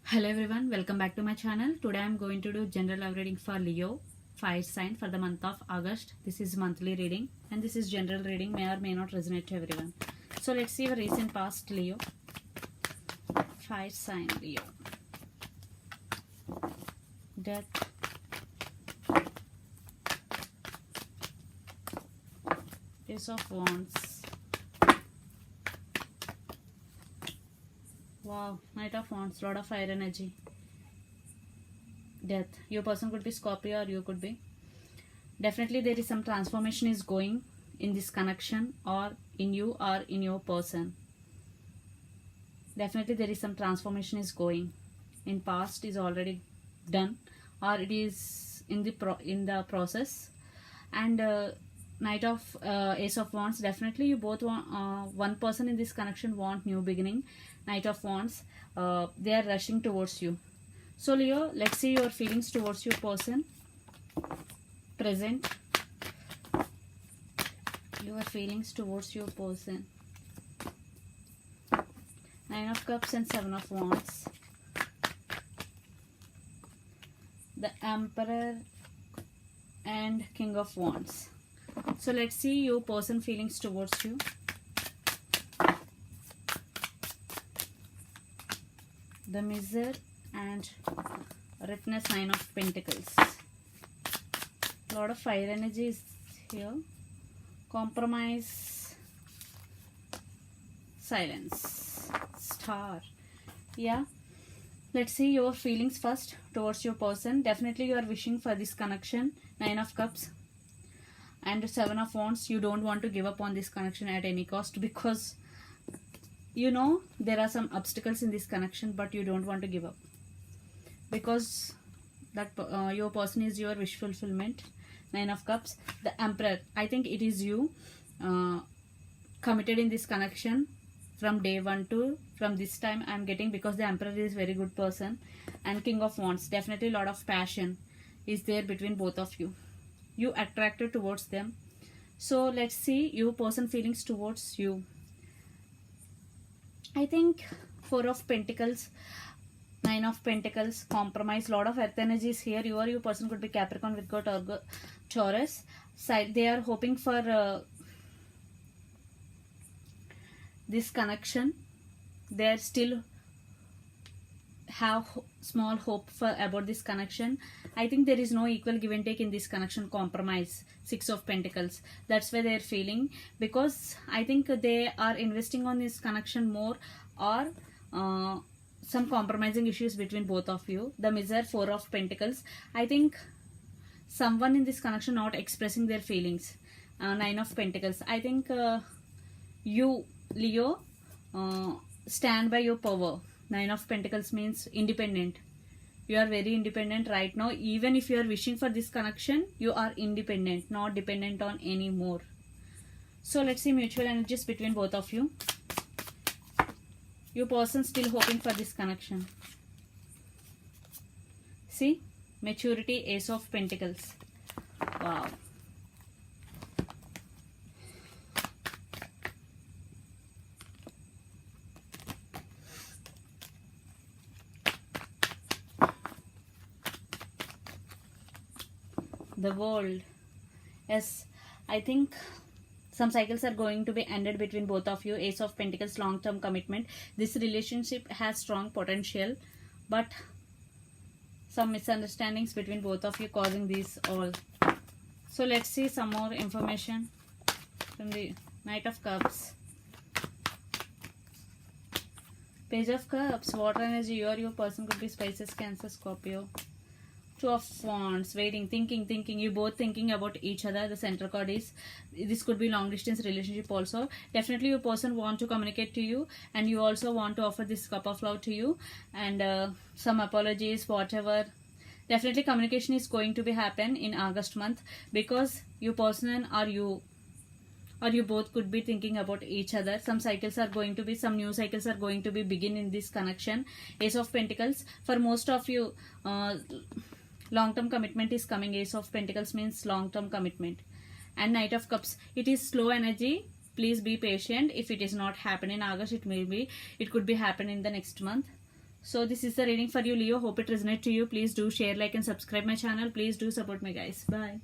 Hello everyone, welcome back to my channel. Today I am going to do general love reading for Leo fire sign for the month of August. This is monthly reading and this is general reading, may or may not resonate to everyone. So let's see your recent past Leo. Fire sign Leo. Death. Ace of Wands. Wow, Knight of Wands, lot of fire energy. Death. Your person could be Scorpio or you could be. Definitely there is some transformation is going in this connection or in you or in your person. Definitely there is some transformation is going. In past is already done or it is in the process. And Knight of Ace of Wands, definitely you both want one person in this connection want new beginning. Knight of Wands, they are rushing towards you. So Leo, let's see your feelings towards your person. Present. Your feelings towards your person. Nine of Cups and Seven of Wands. The Emperor and King of Wands. So let's see your person feelings towards you. The Miser and Witness, Nine of Pentacles. A lot of fire energy is here. Compromise. Silence. Star. Yeah. Let's see your feelings first towards your person. Definitely you are wishing for this connection. Nine of Cups and Seven of Wands. You don't want to give up on this connection at any cost because you know there are some obstacles in this connection, but you don't want to give up because that your person is your wish fulfillment. Nine of Cups. The Emperor. I think it is you committed in this connection from day one to from this time I am getting, because the Emperor is very good person. And King of Wands. Definitely a lot of passion is there between both of you. You attracted towards them. So let's see your person feelings towards you. I think Four of Pentacles, Nine of Pentacles, compromise, lot of earth energies here. You or your person could be Capricorn, Virgo, Taurus. They are hoping for this connection. They are still have small hope for about this connection. I think there is no equal give and take in this connection. Compromise. Six of Pentacles. That's why they are feeling, because I think they are investing on this connection more, or some compromising issues between both of you. The Miser, Four of Pentacles. I think someone in this connection not expressing their feelings. Nine of Pentacles. I think you, Leo, stand by your power. Nine of Pentacles means independent. You are very independent right now. Even if you are wishing for this connection, you are independent, not dependent on any more. So let's see mutual energies between both of you. Your person still hoping for this connection. See, maturity, Ace of Pentacles. Wow. The World. Yes, I think some cycles are going to be ended between both of you. Ace of Pentacles, long-term commitment. This relationship has strong potential, but some misunderstandings between both of you causing this all. So let's see some more information from the Knight of Cups. Page of Cups, water energy. You or your person could be Pisces, Cancer, Scorpio. Two of Wands, waiting, thinking. You both thinking about each other. The center card is, this could be long distance relationship also. Definitely your person want to communicate to you, and you also want to offer this cup of love to you, and some apologies, whatever. Definitely communication is going to be happen in August month, because your person or you both could be thinking about each other. Some cycles are going to be, some new cycles are going to be begin in this connection. Ace of Pentacles, for most of you, long-term commitment is coming. Ace of Pentacles means long-term commitment. And Knight of Cups, it is slow energy. Please be patient. If it is not happen in August, it could be happen in the next month. So this is the reading for you, Leo. Hope it resonates to you. Please do share, like, and subscribe my channel. Please do support me, guys. Bye.